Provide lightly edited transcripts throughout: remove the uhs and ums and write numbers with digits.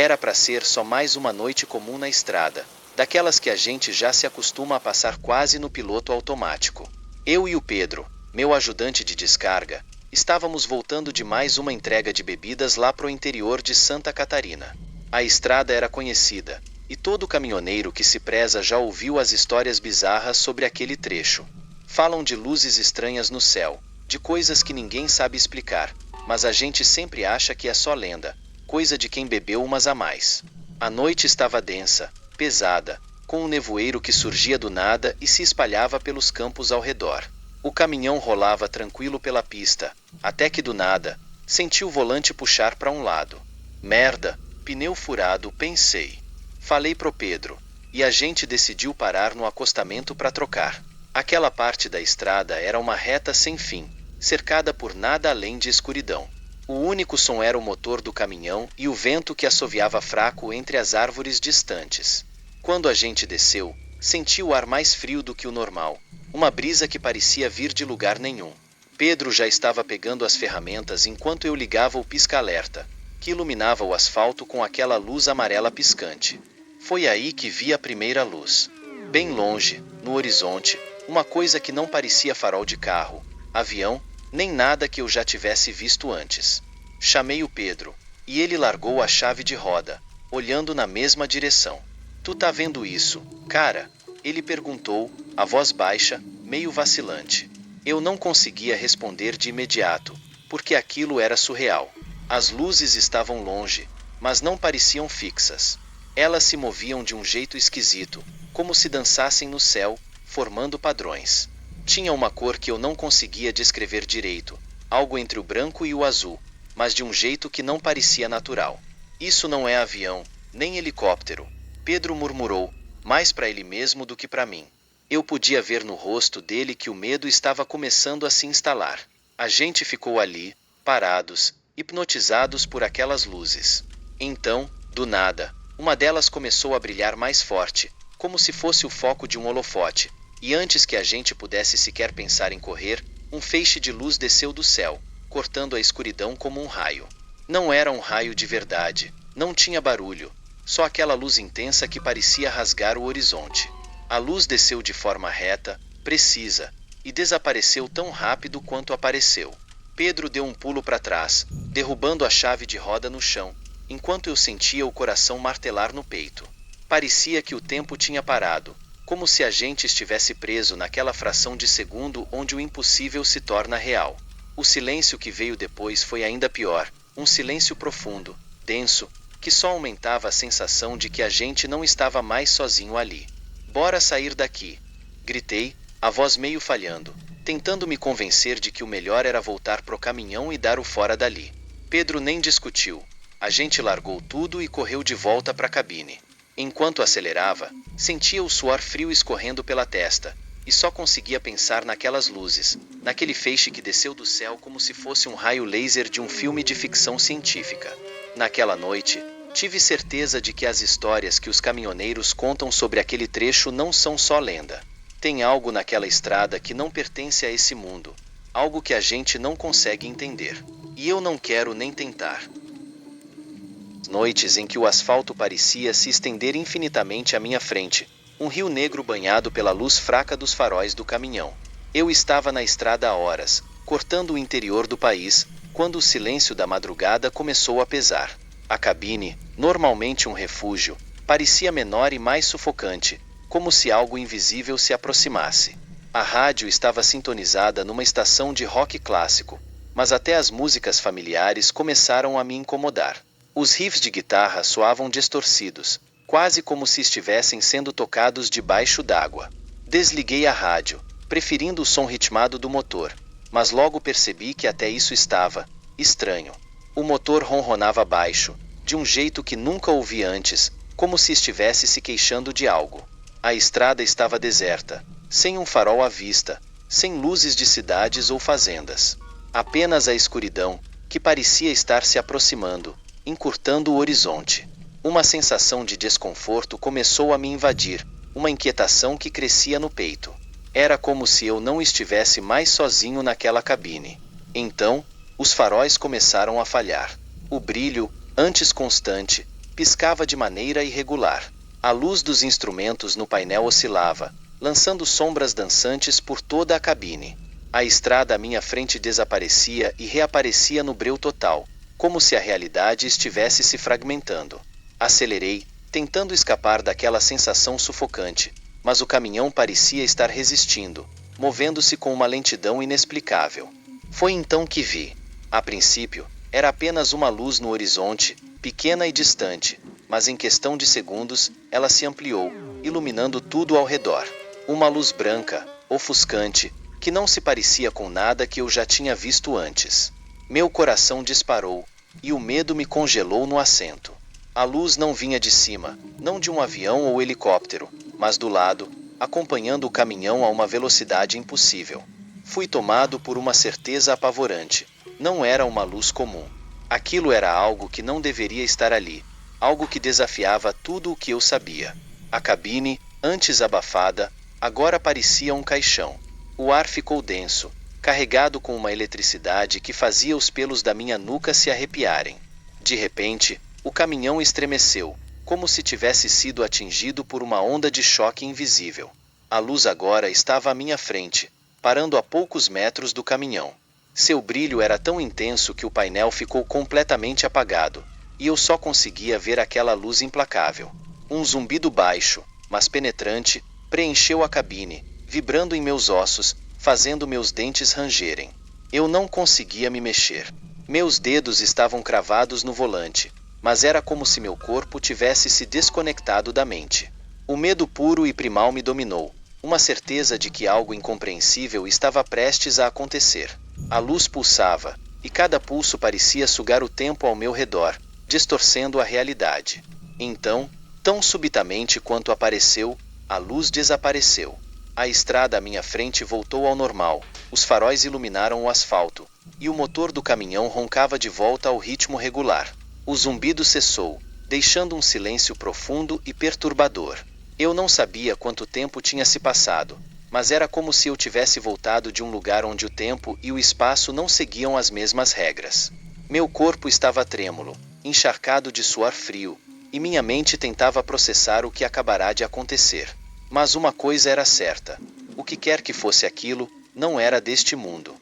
Era para ser só mais uma noite comum na estrada, daquelas que a gente já se acostuma a passar quase no piloto automático. Eu e o Pedro, meu ajudante de descarga, estávamos voltando de mais uma entrega de bebidas lá pro interior de Santa Catarina. A estrada era conhecida, e todo caminhoneiro que se preza já ouviu as histórias bizarras sobre aquele trecho. Falam de luzes estranhas no céu, de coisas que ninguém sabe explicar, mas a gente sempre acha que é só lenda, coisa de quem bebeu umas a mais. A noite estava densa, pesada, com um nevoeiro que surgia do nada e se espalhava pelos campos ao redor. O caminhão rolava tranquilo pela pista, até que do nada, senti o volante puxar para um lado. Merda, pneu furado, pensei. Falei pro Pedro, e a gente decidiu parar no acostamento para trocar. Aquela parte da estrada era uma reta sem fim, cercada por nada além de escuridão. O único som era o motor do caminhão e o vento que assoviava fraco entre as árvores distantes. Quando a gente desceu, senti o ar mais frio do que o normal, uma brisa que parecia vir de lugar nenhum. Pedro já estava pegando as ferramentas enquanto eu ligava o pisca-alerta, que iluminava o asfalto com aquela luz amarela piscante. Foi aí que vi a primeira luz. Bem longe, no horizonte, uma coisa que não parecia farol de carro, avião, nem nada que eu já tivesse visto antes. Chamei o Pedro, e ele largou a chave de roda, olhando na mesma direção. Tu tá vendo isso, cara? Ele perguntou, a voz baixa, meio vacilante. Eu não conseguia responder de imediato, porque aquilo era surreal. As luzes estavam longe, mas não pareciam fixas. Elas se moviam de um jeito esquisito, como se dançassem no céu, formando padrões. Tinha uma cor que eu não conseguia descrever direito, algo entre o branco e o azul, mas de um jeito que não parecia natural. Isso não é avião, nem helicóptero, Pedro murmurou, mais para ele mesmo do que para mim. Eu podia ver no rosto dele que o medo estava começando a se instalar. A gente ficou ali, parados, hipnotizados por aquelas luzes. Então, do nada, uma delas começou a brilhar mais forte, como se fosse o foco de um holofote, e antes que a gente pudesse sequer pensar em correr, um feixe de luz desceu do céu, cortando a escuridão como um raio. Não era um raio de verdade, não tinha barulho, só aquela luz intensa que parecia rasgar o horizonte. A luz desceu de forma reta, precisa, e desapareceu tão rápido quanto apareceu. Pedro deu um pulo para trás, derrubando a chave de roda no chão, enquanto eu sentia o coração martelar no peito. Parecia que o tempo tinha parado, como se a gente estivesse preso naquela fração de segundo onde o impossível se torna real. O silêncio que veio depois foi ainda pior, um silêncio profundo, denso, que só aumentava a sensação de que a gente não estava mais sozinho ali. Bora sair daqui, gritei, a voz meio falhando, tentando me convencer de que o melhor era voltar pro caminhão e dar o fora dali. Pedro nem discutiu. A gente largou tudo e correu de volta para a cabine. Enquanto acelerava, sentia o suor frio escorrendo pela testa, e só conseguia pensar naquelas luzes, naquele feixe que desceu do céu como se fosse um raio laser de um filme de ficção científica. Naquela noite, tive certeza de que as histórias que os caminhoneiros contam sobre aquele trecho não são só lenda. Tem algo naquela estrada que não pertence a esse mundo, algo que a gente não consegue entender. E eu não quero nem tentar. Noites em que o asfalto parecia se estender infinitamente à minha frente, um rio negro banhado pela luz fraca dos faróis do caminhão. Eu estava na estrada há horas, cortando o interior do país, quando o silêncio da madrugada começou a pesar. A cabine, normalmente um refúgio, parecia menor e mais sufocante, como se algo invisível se aproximasse. A rádio estava sintonizada numa estação de rock clássico, mas até as músicas familiares começaram a me incomodar. Os riffs de guitarra soavam distorcidos, quase como se estivessem sendo tocados debaixo d'água. Desliguei a rádio, preferindo o som ritmado do motor, mas logo percebi que até isso estava estranho. O motor ronronava baixo, de um jeito que nunca ouvi antes, como se estivesse se queixando de algo. A estrada estava deserta, sem um farol à vista, sem luzes de cidades ou fazendas. Apenas a escuridão, que parecia estar se aproximando, encurtando o horizonte. Uma sensação de desconforto começou a me invadir, uma inquietação que crescia no peito. Era como se eu não estivesse mais sozinho naquela cabine. Então, os faróis começaram a falhar. O brilho, antes constante, piscava de maneira irregular. A luz dos instrumentos no painel oscilava, lançando sombras dançantes por toda a cabine. A estrada à minha frente desaparecia e reaparecia no breu total, como se a realidade estivesse se fragmentando. Acelerei, tentando escapar daquela sensação sufocante, mas o caminhão parecia estar resistindo, movendo-se com uma lentidão inexplicável. Foi então que vi. A princípio, era apenas uma luz no horizonte, pequena e distante, mas em questão de segundos, ela se ampliou, iluminando tudo ao redor. Uma luz branca, ofuscante, que não se parecia com nada que eu já tinha visto antes. Meu coração disparou, e o medo me congelou no assento. A luz não vinha de cima, não de um avião ou helicóptero, mas do lado, acompanhando o caminhão a uma velocidade impossível. Fui tomado por uma certeza apavorante. Não era uma luz comum. Aquilo era algo que não deveria estar ali, algo que desafiava tudo o que eu sabia. A cabine, antes abafada, agora parecia um caixão. O ar ficou denso, carregado com uma eletricidade que fazia os pelos da minha nuca se arrepiarem. De repente, o caminhão estremeceu, como se tivesse sido atingido por uma onda de choque invisível. A luz agora estava à minha frente, parando a poucos metros do caminhão. Seu brilho era tão intenso que o painel ficou completamente apagado, e eu só conseguia ver aquela luz implacável. Um zumbido baixo, mas penetrante, preencheu a cabine, vibrando em meus ossos, fazendo meus dentes rangerem. Eu não conseguia me mexer. Meus dedos estavam cravados no volante, mas era como se meu corpo tivesse se desconectado da mente. O medo puro e primal me dominou, uma certeza de que algo incompreensível estava prestes a acontecer. A luz pulsava, e cada pulso parecia sugar o tempo ao meu redor, distorcendo a realidade. Então, tão subitamente quanto apareceu, a luz desapareceu. A estrada à minha frente voltou ao normal, os faróis iluminaram o asfalto, e o motor do caminhão roncava de volta ao ritmo regular. O zumbido cessou, deixando um silêncio profundo e perturbador. Eu não sabia quanto tempo tinha se passado, mas era como se eu tivesse voltado de um lugar onde o tempo e o espaço não seguiam as mesmas regras. Meu corpo estava trêmulo, encharcado de suor frio, e minha mente tentava processar o que acabará de acontecer. Mas uma coisa era certa: o que quer que fosse aquilo, não era deste mundo.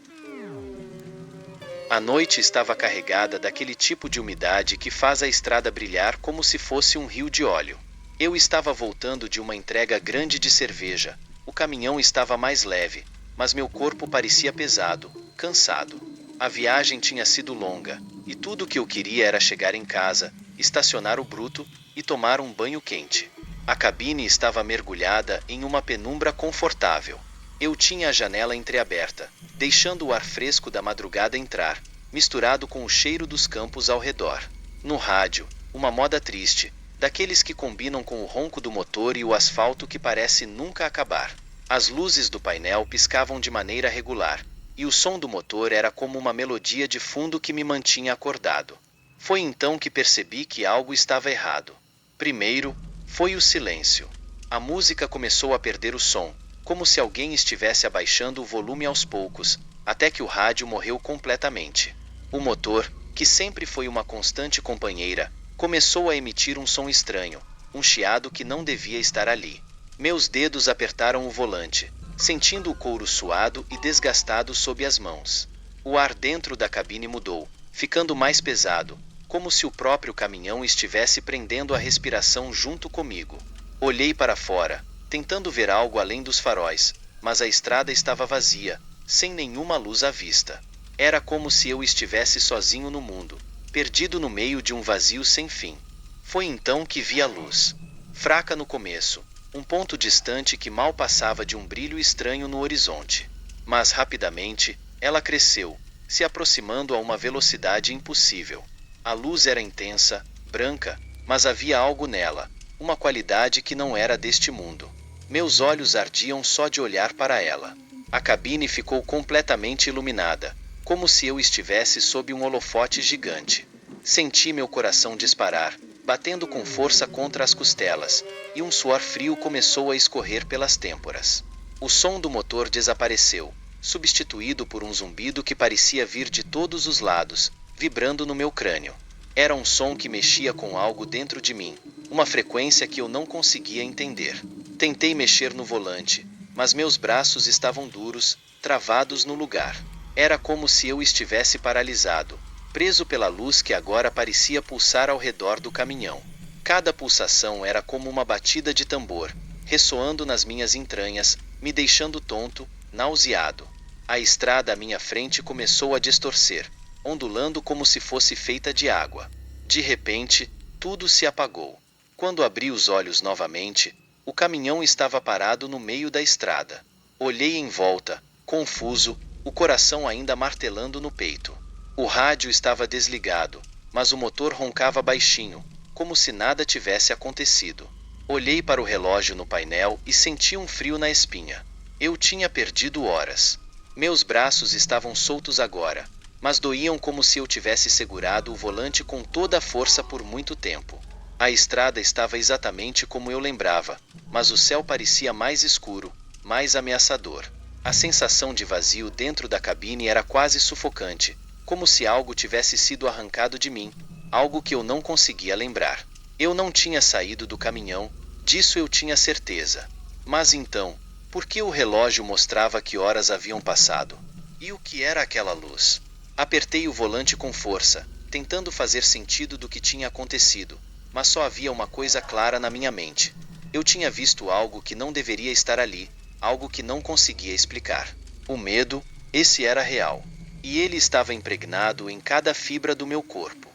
A noite estava carregada daquele tipo de umidade que faz a estrada brilhar como se fosse um rio de óleo. Eu estava voltando de uma entrega grande de cerveja. O caminhão estava mais leve, mas meu corpo parecia pesado, cansado. A viagem tinha sido longa, e tudo o que eu queria era chegar em casa, estacionar o bruto e tomar um banho quente. A cabine estava mergulhada em uma penumbra confortável. Eu tinha a janela entreaberta, deixando o ar fresco da madrugada entrar, misturado com o cheiro dos campos ao redor. No rádio, uma moda triste, daqueles que combinam com o ronco do motor e o asfalto que parece nunca acabar. As luzes do painel piscavam de maneira regular, e o som do motor era como uma melodia de fundo que me mantinha acordado. Foi então que percebi que algo estava errado. Primeiro, foi o silêncio. A música começou a perder o som, como se alguém estivesse abaixando o volume aos poucos, até que o rádio morreu completamente. O motor, que sempre foi uma constante companheira, começou a emitir um som estranho, um chiado que não devia estar ali. Meus dedos apertaram o volante, sentindo o couro suado e desgastado sob as mãos. O ar dentro da cabine mudou, ficando mais pesado, como se o próprio caminhão estivesse prendendo a respiração junto comigo. Olhei para fora, tentando ver algo além dos faróis, mas a estrada estava vazia, sem nenhuma luz à vista. Era como se eu estivesse sozinho no mundo, perdido no meio de um vazio sem fim. Foi então que vi a luz. Fraca no começo, um ponto distante que mal passava de um brilho estranho no horizonte. Mas rapidamente, ela cresceu, se aproximando a uma velocidade impossível. A luz era intensa, branca, mas havia algo nela, uma qualidade que não era deste mundo. Meus olhos ardiam só de olhar para ela. A cabine ficou completamente iluminada, como se eu estivesse sob um holofote gigante. Senti meu coração disparar, batendo com força contra as costelas, e um suor frio começou a escorrer pelas têmporas. O som do motor desapareceu, substituído por um zumbido que parecia vir de todos os lados, vibrando no meu crânio. Era um som que mexia com algo dentro de mim, uma frequência que eu não conseguia entender. Tentei mexer no volante, mas meus braços estavam duros, travados no lugar. Era como se eu estivesse paralisado, preso pela luz que agora parecia pulsar ao redor do caminhão. Cada pulsação era como uma batida de tambor, ressoando nas minhas entranhas, me deixando tonto, nauseado. A estrada à minha frente começou a distorcer, ondulando como se fosse feita de água. De repente, tudo se apagou. Quando abri os olhos novamente, o caminhão estava parado no meio da estrada. Olhei em volta, confuso, o coração ainda martelando no peito. O rádio estava desligado, mas o motor roncava baixinho, como se nada tivesse acontecido. Olhei para o relógio no painel e senti um frio na espinha. Eu tinha perdido horas. Meus braços estavam soltos agora, mas doíam como se eu tivesse segurado o volante com toda a força por muito tempo. A estrada estava exatamente como eu lembrava, mas o céu parecia mais escuro, mais ameaçador. A sensação de vazio dentro da cabine era quase sufocante, como se algo tivesse sido arrancado de mim, algo que eu não conseguia lembrar. Eu não tinha saído do caminhão, disso eu tinha certeza. Mas então, por que o relógio mostrava que horas haviam passado? E o que era aquela luz? Apertei o volante com força, tentando fazer sentido do que tinha acontecido, mas só havia uma coisa clara na minha mente. Eu tinha visto algo que não deveria estar ali, algo que não conseguia explicar. O medo, esse era real. E ele estava impregnado em cada fibra do meu corpo.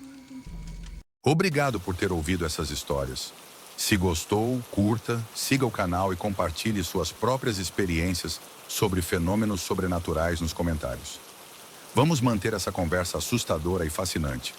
Obrigado por ter ouvido essas histórias. Se gostou, curta, siga o canal e compartilhe suas próprias experiências sobre fenômenos sobrenaturais nos comentários. Vamos manter essa conversa assustadora e fascinante.